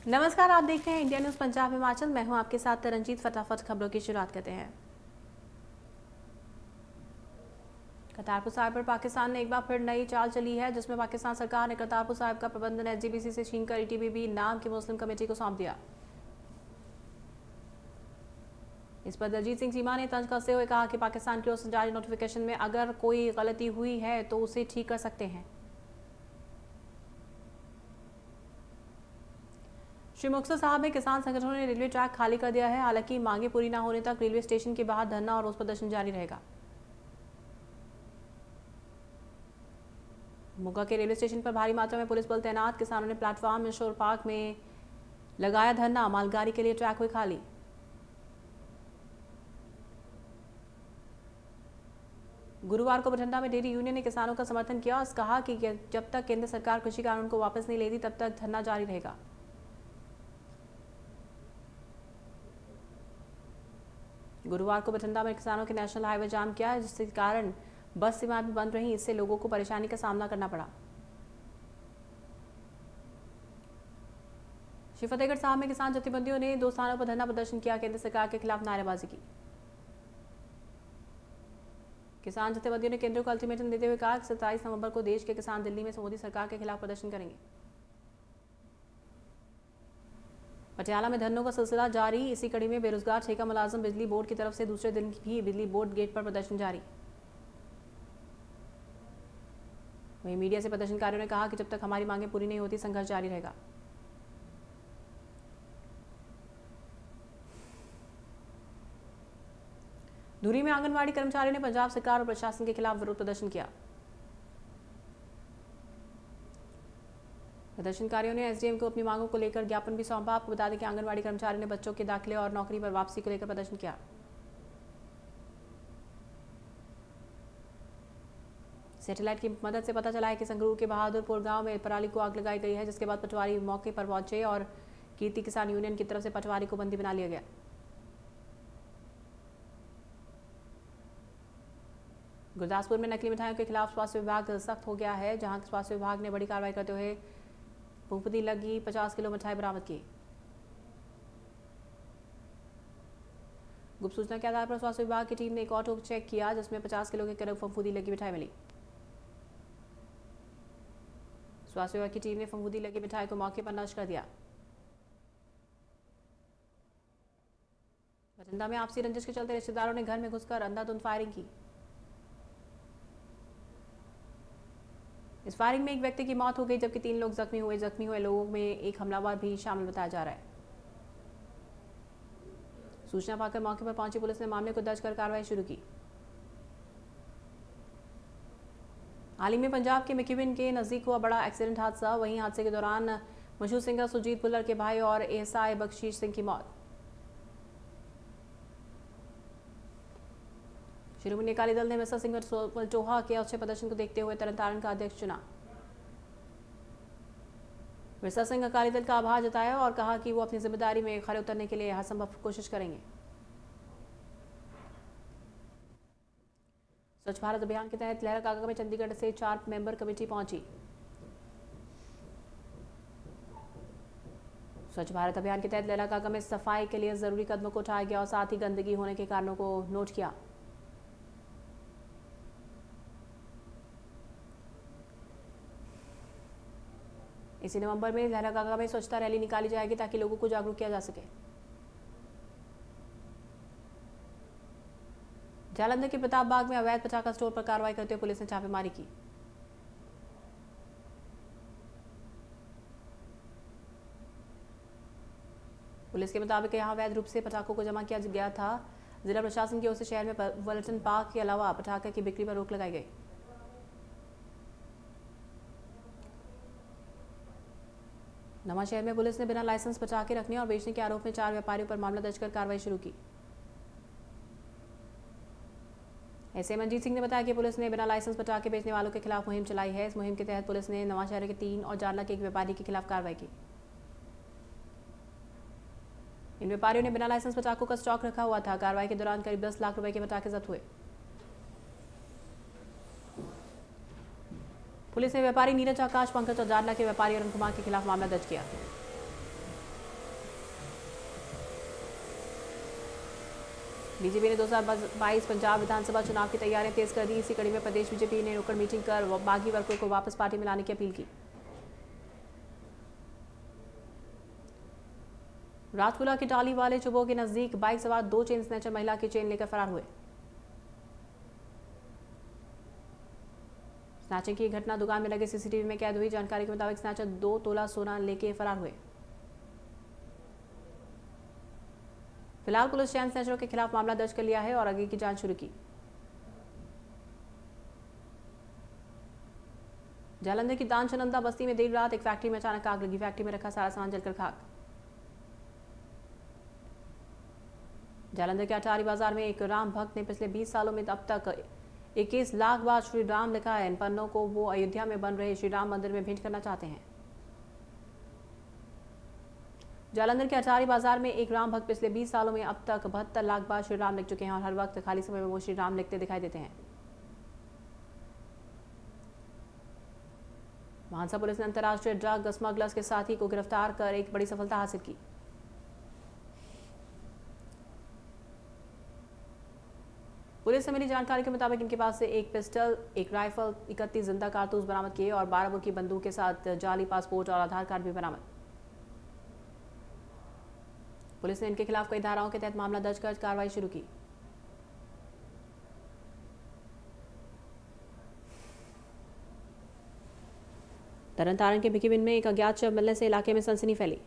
नमस्कार, आप देख रहे हैं इंडिया न्यूज पंजाब हिमाचल। मैं हूं आपके साथ तरनजीत। फटाफट खबरों की शुरुआत करते हैं। करतारपुर साहिब पर पाकिस्तान ने एक बार फिर नई चाल चली है, जिसमें पाकिस्तान सरकार ने करतारपुर साहिब का प्रबंधन एसजीपीसी से छीनकर ईटीबीबी नाम की मुस्लिम कमेटी को सौंप दिया। इस पर दलजीत सिंह चीमा ने तंज कसते हुए कहा कि पाकिस्तान की ओर से जारी नोटिफिकेशन में अगर कोई गलती हुई है तो उसे ठीक कर सकते हैं। श्री मुक्तसर साहब में किसान संगठनों ने रेलवे ट्रैक खाली कर दिया है। हालांकि मांगे पूरी न होने तक रेलवे स्टेशन के बाहर धरना और रोष प्रदर्शन जारी रहेगा। मोगा के रेलवे स्टेशन पर भारी मात्रा में पुलिस बल तैनात। किसानों ने प्लेटफॉर्म इंश्योर पार्क में लगाया धरना। मालगाड़ी के लिए ट्रैक हुई खाली। गुरुवार को बठिंडा में डेयरी यूनियन ने किसानों का समर्थन किया और कहा कि जब तक केंद्र सरकार कृषि कानून को वापस नहीं लेती तब तक धरना जारी रहेगा। गुरुवार को बठिंडा में किसानों के नेशनल हाईवे जाम किया, जिसके कारण बस सेवाएं भी बंद रहीं। इससे लोगों को परेशानी का सामना करना पड़ा। श्री फतेहगढ़ साहब में किसान जथेबंदियों ने 2 स्थानों पर धरना प्रदर्शन किया। केंद्र सरकार के खिलाफ नारेबाजी की। किसान जथेबंदियों ने केंद्र को अल्टीमेटम देते हुए कहा कि 27 नवंबर को देश के किसान दिल्ली में मोदी सरकार के खिलाफ प्रदर्शन करेंगे। पटियाला में धरनों का सिलसिला जारी। इसी कड़ी में बेरोजगार ठेका मुलाजिम बिजली बोर्ड की तरफ से दूसरे दिन भी बिजली बोर्ड गेट पर प्रदर्शन जारी। वहीं मीडिया से प्रदर्शनकारियों ने कहा कि जब तक हमारी मांगें पूरी नहीं होती संघर्ष जारी रहेगा। धुरी में आंगनवाड़ी कर्मचारियों ने पंजाब सरकार और प्रशासन के खिलाफ विरोध प्रदर्शन किया। प्रदर्शनकारियों ने एसडीएम को अपनी मांगों को लेकर ज्ञापन भी सौंपा। आपको बता दें कि आंगनवाड़ी कर्मचारियों ने बच्चों के दाखिले और नौकरी पर वापसी को लेकर प्रदर्शन किया। सैटेलाइट की मदद से पता चला है कि संगरूर के बहादुरपुर गांव में पराली को आग लगाई गई है, जिसके बाद पटवारी मौके पर पहुंचे और कीर्ति किसान यूनियन की तरफ से पटवारी को बंदी बना लिया गया। गुरदासपुर में नकली मिठाइयों के खिलाफ स्वास्थ्य विभाग सख्त हो गया है, जहां स्वास्थ्य विभाग ने बड़ी कार्रवाई करते हुए फूंफदी लगी 50 किलो मिठाई बरामद की। गुप्त सूचना के आधार पर स्वास्थ्य विभाग की टीम ने एक ऑटो चेक किया, जिसमें 50 किलो के करीब फफूदी लगी मिठाई मिली। स्वास्थ्य विभाग की टीम ने फफूदी लगी मिठाई को मौके पर नष्ट कर दिया। बठिंडा में आपसी रंजिश के चलते रिश्तेदारों ने घर में घुसकर अंधाधुंध फायरिंग की। इस फायरिंग में एक व्यक्ति की मौत हो गई, जबकि 3 लोग जख्मी हुए। जख्मी हुए लोगों में एक हमलावर भी शामिल बताया जा रहा है। सूचना पाकर मौके पर पहुंची पुलिस ने मामले को दर्ज कर कार्रवाई शुरू की। हाल ही में पंजाब के मिकीबिन के नजदीक हुआ बड़ा एक्सीडेंट हादसा। वहीं हादसे के दौरान मशहूर सिंगर सुजीत भुल्लर के भाई और एएसआई बख्शीश सिंह की मौत। शिरोमणि अकाली दल ने मिर्जा सिंह वलटोहा के अच्छे प्रदर्शन को देखते हुए तरनतारन का अध्यक्ष चुना। मिर्जा सिंह अकाली दल का आभार जताया और कहा कि वो अपनी जिम्मेदारी में खरे उतरने के लिए हर संभव कोशिश करेंगे। स्वच्छ भारत अभियान के तहत लहरागागा में चंडीगढ़ से 4 मेंबर कमेटी पहुंची। स्वच्छ भारत अभियान के तहत लहरागागा में सफाई के लिए जरूरी कदमों को उठाया गया और साथ ही गंदगी होने के कारणों को नोट किया। इसी नवंबर में लहरागागा में स्वच्छता रैली निकाली जाएगी ताकि लोगों को जागरूक किया जा सके। जालंधर के प्रताप बाग में अवैध पटाखा स्टोर पर कार्रवाई करते हुए पुलिस ने छापेमारी की। पुलिस के मुताबिक यहां अवैध रूप से पटाखों को जमा किया गया था। जिला प्रशासन की ओर से शहर में वल्टन पार्क के अलावा पटाखे की बिक्री पर रोक लगाई गई। नवांशहर में पुलिस ने बिना लाइसेंस पटाखे रखने और बेचने के आरोप में 4 व्यापारियों पर मामला दर्ज कर कार्रवाई शुरू की। एसए मनजीत सिंह ने बताया कि पुलिस ने बिना लाइसेंस पटाखे बेचने वालों के खिलाफ मुहिम चलाई है। इस मुहिम के तहत पुलिस ने नवांशहर के 3 और जारला के एक व्यापारी के खिलाफ कार्रवाई की। इन व्यापारियों ने बिना लाइसेंस पटाखों का स्टॉक रखा हुआ था। कार्रवाई के दौरान करीब 10 लाख रुपए के पटाखे जब्त हुए। पुलिस ने व्यापारी नीरज आकाश पंकज और जारला के व्यापारी अरुण कुमार के खिलाफ मामला दर्ज किया। बीजेपी ने 2022 पंजाब विधानसभा चुनाव की तैयारियां तेज कर दी। इसी कड़ी में प्रदेश बीजेपी ने नुक्कड़ मीटिंग कर बागी वर्गों को वापस पार्टी में लाने की अपील की। राजपुरा की टाली वाले चुबो के नजदीक बाइक सवार 2 चेन स्नैचर महिला की चेन लेकर फरार हुए। स्नैचिंग की घटना दुकान में लगे सीसीटीवी में कैद हुई। जानकारी के मुताबिक स्नैचर 2 तोला सोना लेके फरार हुए। फिलहाल पुलिस चैन स्नैचरों के खिलाफ मामला दर्ज कर लिया है और आगे की जांच शुरू की। जालंधर की दान चनंदा बस्ती में देर रात एक फैक्ट्री में अचानक आग लगी। फैक्ट्री में रखा सारा सामान जलकर खाक। जालंधर के अटारी बाजार में एक राम भक्त ने पिछले 20 सालों में अब तक 21 लाख बार श्री राम लिखा है। इन पन्नों को वो अयोध्या में बन रहे श्री राम मंदिर में भेंट करना चाहते हैं। जालंधर के अटारी बाजार में एक राम भक्त पिछले 20 सालों में अब तक 72 लाख बार श्री राम लिख चुके हैं और हर वक्त खाली समय में वो श्री राम लिखते दिखाई देते हैं। मानसा पुलिस ने अंतर्राष्ट्रीय ड्रग स्मगलर्स के साथी को गिरफ्तार कर एक बड़ी सफलता हासिल की। पुलिस से मिली जानकारी के मुताबिक इनके पास से एक पिस्टल, एक राइफल, 31 जिंदा कारतूस बरामद किए और 12 बोर की बंदूक के साथ जाली पासपोर्ट और आधार कार्ड भी बरामद। पुलिस ने इनके खिलाफ कई धाराओं के तहत मामला दर्ज कर कार्रवाई शुरू की। तरनतारन के भिकीबिन में एक अज्ञात शव मिलने से इलाके में सनसनी फैली।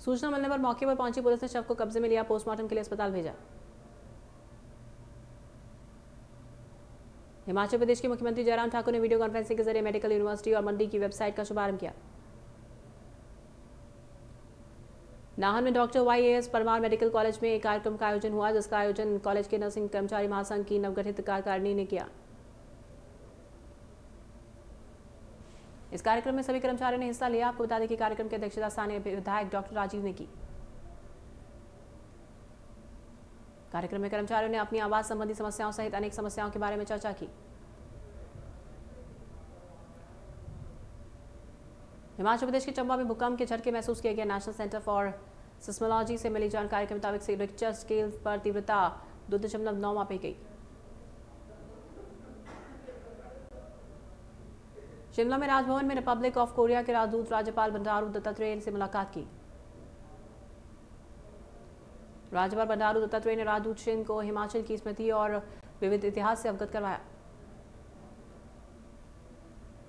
सूचना मिलने पर मौके पर पहुंची पुलिस ने शव को कब्जे में लिया, पोस्टमार्टम के लिए अस्पताल भेजा। हिमाचल प्रदेश के मुख्यमंत्री जयराम ठाकुर ने वीडियो कॉन्फ्रेंसिंग के जरिए मेडिकल यूनिवर्सिटी और मंडी की वेबसाइट का शुभारंभ किया। नाहन में doctor YAS Parmar medical college में एक कार्यक्रम का आयोजन हुआ, जिसका आयोजन कॉलेज के नर्सिंग कर्मचारी महासंघ की नवगठित कार्यकारिणी ने किया। इस कार्यक्रम में सभी कर्मचारियों ने हिस्सा लिया। आपको बता दें कि कार्यक्रम की अध्यक्षता स्थानीय विधायक डॉक्टर राजीव ने की। कार्यक्रम में कर्मचारियों ने अपनी आवास संबंधी समस्याओं सहित अनेक समस्याओं के बारे में चर्चा की। हिमाचल प्रदेश के चंबा में भूकंप के झटके महसूस किए गए। नेशनल सेंटर फॉर सिस्मोलॉजी से मिली जानकारी के मुताबिक रिक्टर स्केल पर तीव्रता 2.9 मापी गई। शिमला में राजभवन में रिपब्लिक ऑफ कोरिया के राजदूत राज्यपाल बंडारू दत्तात्रेय से मुलाकात की। राज्यपाल बंडारू दत्तात्रेय ने राजदूत शिन को हिमाचल की स्मृति और विविध इतिहास से अवगत करवाया।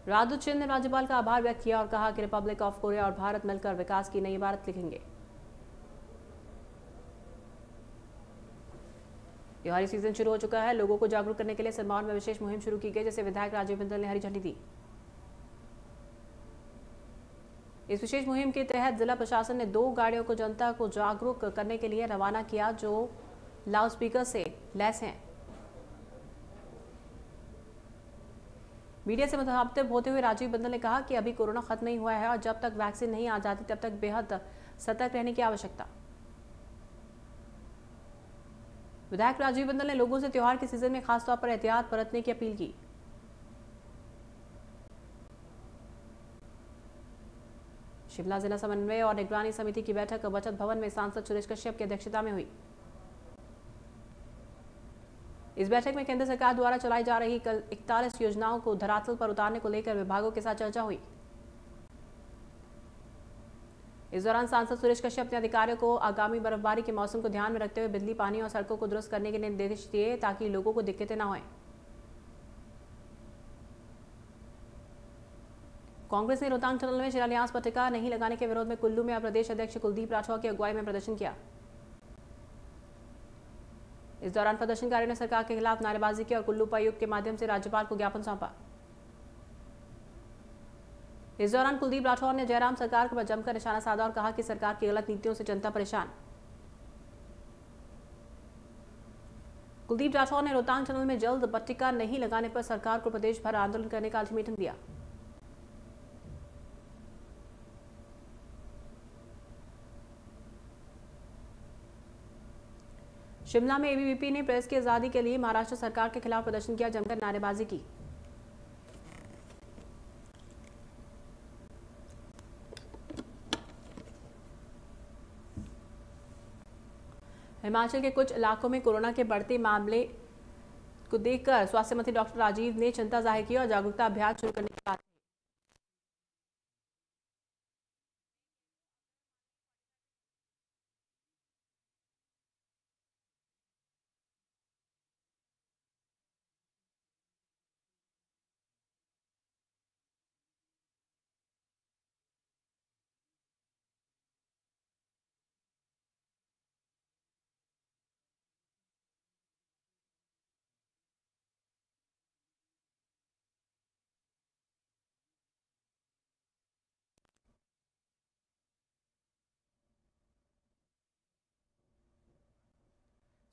राजदूत शिन ने राज्यपाल का आभार व्यक्त किया और कहा कि रिपब्लिक ऑफ कोरिया और भारत मिलकर विकास की नई इबारत लिखेंगे। त्योहारी सीजन शुरू हो चुका है। लोगों को जागरूक करने के लिए सिरमौर में विशेष मुहिम शुरू की गई, जिसे विधायक राजीव बिंदल ने हरी झंडी दी। इस विशेष मुहिम के तहत जिला प्रशासन ने 2 गाड़ियों को जनता को जागरूक करने के लिए रवाना किया, जो लाउडस्पीकर से लैस हैं। मीडिया से मुखातिब होते हुए राजीव बिंदल ने कहा कि अभी कोरोना खत्म नहीं हुआ है और जब तक वैक्सीन नहीं आ जाती तब तक बेहद सतर्क रहने की आवश्यकता। विधायक राजीव बिंदल ने लोगों से त्योहार के सीजन में खासतौर पर एहतियात बरतने की अपील की। शिमला जिला समन्वय और निगरानी समिति की बैठक बचत भवन में सांसद सुरेश कश्यप की अध्यक्षता में हुई। इस बैठक में केंद्र सरकार द्वारा चलाई जा रही 41 योजनाओं को धरातल पर उतारने को लेकर विभागों के साथ चर्चा हुई। इस दौरान सांसद सुरेश कश्यप ने अधिकारियों को आगामी बर्फबारी के मौसम को ध्यान में रखते हुए बिजली, पानी और सड़कों को दुरुस्त करने के निर्देश दिए, ताकि लोगों को दिक्कतें न हों। कांग्रेस ने रोहतांग टनल में शिलान्यास पट्टिका नहीं लगाने के विरोध में कुल्लू में प्रदेश अध्यक्ष कुलदीप राठौर की अगुवाई में प्रदर्शन किया। इस दौरान प्रदर्शनकारियों ने सरकार के खिलाफ नारेबाजी की और कुल्लू उपायुक्त के माध्यम से राज्यपाल को ज्ञापन सौंपा। इस दौरान कुलदीप राठौर ने जयराम सरकार पर जमकर निशाना साधा और कहा कि सरकार की गलत नीतियों से जनता परेशान। कुलदीप राठौर ने रोहतांग टनल में जल्द पट्टिका नहीं लगाने पर सरकार को प्रदेश भर आंदोलन करने का अल्टीमेटम दिया। शिमला में एबीवीपी ने प्रेस की आजादी के लिए महाराष्ट्र सरकार के खिलाफ प्रदर्शन किया, जमकर नारेबाजी की। हिमाचल के कुछ इलाकों में कोरोना के बढ़ते मामले को देखकर स्वास्थ्य मंत्री डॉक्टर राजीव ने चिंता जाहिर की और जागरूकता अभियान शुरू करने की बात की।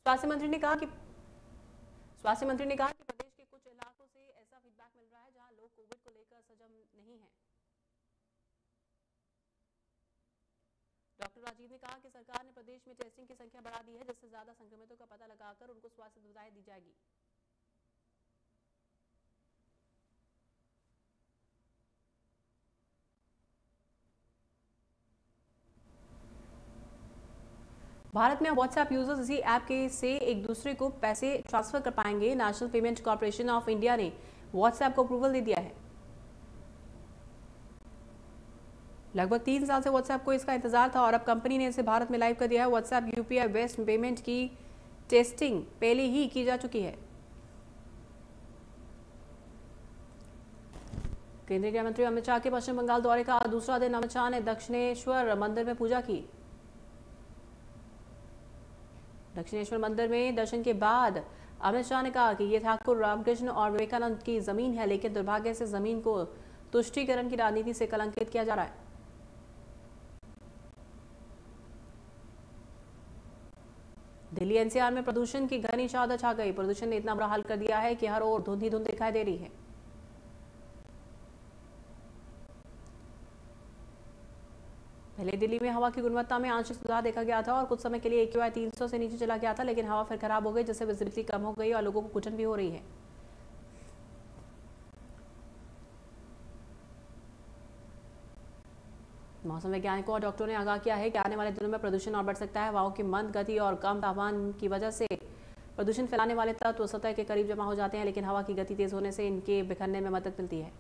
स्वास्थ्य मंत्री ने कहा कि प्रदेश के कुछ इलाकों से ऐसा फीडबैक मिल रहा है जहां लोग कोविड को लेकर सजग नहीं हैं। डॉक्टर राजीव ने कहा कि सरकार ने प्रदेश में टेस्टिंग की संख्या बढ़ा दी है, जिससे ज्यादा संक्रमितों का पता लगाकर उनको स्वास्थ्य सुविधाएं दी जाएगी। भारत में व्हाट्सएप यूजर्स इसी ऐप के से एक दूसरे को पैसे ट्रांसफर कर पाएंगे। National payment corporation of India ने व्हाट्सएप को अप्रूवल दे दिया है। लगभग 3 साल से व्हाट्सएप को इसका इंतजार था और अब कंपनी ने इसे भारत में लाइव कर दिया है। व्हाट्सएप यूपीआई बेस्ड पेमेंट की टेस्टिंग पहले ही की जा चुकी है। केंद्रीय गृह मंत्री अमित शाह के पश्चिम बंगाल दौरे का दूसरा दिन अमित शाह ने दक्षिणेश्वर मंदिर में पूजा की। दक्षिणेश्वर मंदिर में दर्शन के बाद अमित शाह ने कहा कि यह ठाकुर रामकृष्ण और विवेकानंद की जमीन है, लेकिन दुर्भाग्य से जमीन को तुष्टीकरण की राजनीति से कलंकित किया जा रहा है। दिल्ली एनसीआर में प्रदूषण की घनी चादर छा गई। प्रदूषण ने इतना बुरा हाल कर दिया है कि हर ओर धुंध ही धुंध दिखाई दे रही है। पहले दिल्ली में हवा की गुणवत्ता में आंशिक सुधार देखा गया था और कुछ समय के लिए AQI 300 से नीचे चला गया था, लेकिन हवा फिर खराब हो गई, जिससे विजिबिलिटी कम हो गई और लोगों को घुटन भी हो रही है। मौसम वैज्ञानिकों और डॉक्टरों ने आगाह किया है कि आने वाले दिनों में प्रदूषण और बढ़ सकता है। हवाओं की मंद गति और कम तापमान की वजह से प्रदूषण फैलाने वाले तत्व सतह के करीब जमा हो जाते हैं, लेकिन हवा की गति तेज होने से इनके बिखरने में मदद मिलती है।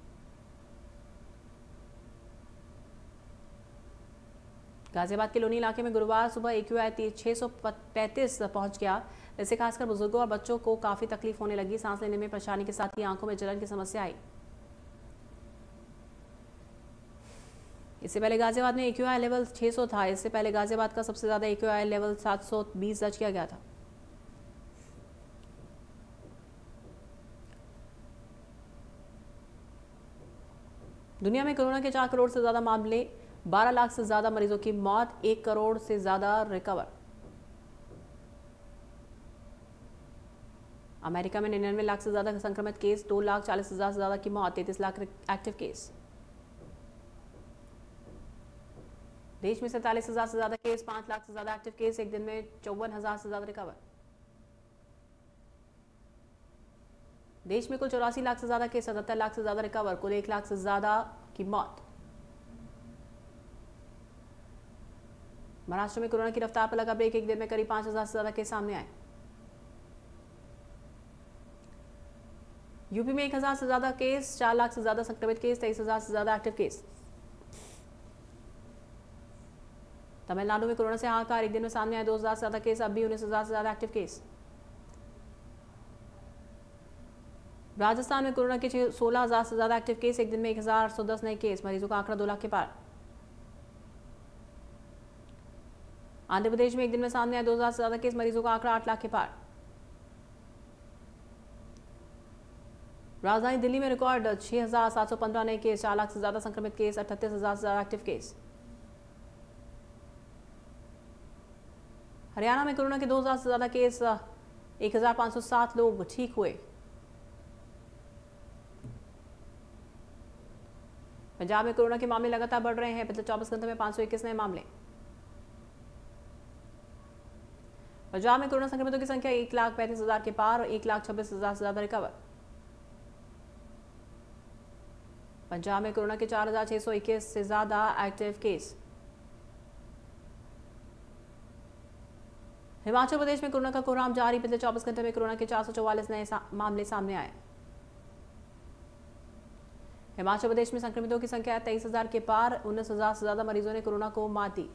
गाजियाबाद के लोनी इलाके में गुरुवार सुबह AQI 635 पहुंच गया। इससे खासकर बुजुर्गों और बच्चों को काफी तकलीफ होने लगी। सांस लेने में परेशानी के साथ ही आंखों में जलन की समस्या आई। इससे पहले गाजियाबाद में AQI लेवल 600 था। इससे पहले गाजियाबाद का सबसे ज्यादा AQI लेवल 720 दर्ज किया गया था। दुनिया में कोरोना के 4 करोड़ से ज्यादा मामले, 12 लाख से ज्यादा मरीजों की मौत, 1 करोड़ से ज्यादा रिकवर। अमेरिका में 99 लाख से ज्यादा संक्रमित केस, 2,40,000 से ज्यादा की मौत, 33 लाख एक्टिव केस। देश में 47,000 से ज्यादा केस, 5 लाख से ज्यादा एक्टिव केस, एक दिन में 54,000 से ज्यादा रिकवर। देश में कुल 84 लाख से ज्यादा केस, 77 लाख से ज्यादा रिकवर, कुल 1 लाख से ज्यादा की मौत। महाराष्ट्र में कोरोना की रफ्तार पर लगा ब्रेक, एक दिन में करीब 5,000 से ज्यादा केस सामने आए। यूपी में 1,000 से ज्यादा केस, 4 लाख से ज्यादा संक्रमित केस, 23,000 से ज्यादा एक्टिव केस। तमिलनाडु में कोरोना से हाहाकार, एक दिन में सामने आए 2,000 से ज्यादा केस, अब भी 19,000 से ज्यादा एक्टिव केस। राजस्थान में कोरोना के 16,000 से ज्यादा एक्टिव केस, एक दिन में 1,810 नए केस, मरीजों का आंकड़ा 2 लाख के पार। आंध्र प्रदेश में एक दिन में सामने आए 2,000 से ज्यादा केस, मरीजों का आंकड़ा 8 लाख के पार। राजधानी दिल्ली में रिकॉर्ड 6,715 नए केस, 4 लाख से ज्यादा संक्रमित केस, 38,000 से ज्यादा एक्टिव केस। हरियाणा में कोरोना के 2,000 से ज्यादा केस, 1,507 लोग ठीक हुए। पंजाब में कोरोना के मामले लगातार बढ़ रहे हैं, पिछले 24 घंटों में 521 नए मामले। पंजाब में कोरोना संक्रमितों की संख्या 1,35,000 के पार और 1,26,000 से ज्यादा रिकवर। पंजाब में कोरोना के 4,621 से ज्यादा एक्टिव केस। हिमाचल प्रदेश में कोरोना का कोहराम जारी। पिछले 24 घंटे में कोरोना के 444 नए मामले सामने आए। हिमाचल प्रदेश में संक्रमितों की संख्या 23,000 के पार। 19,000 से ज्यादा मरीजों ने कोरोना को मात दी।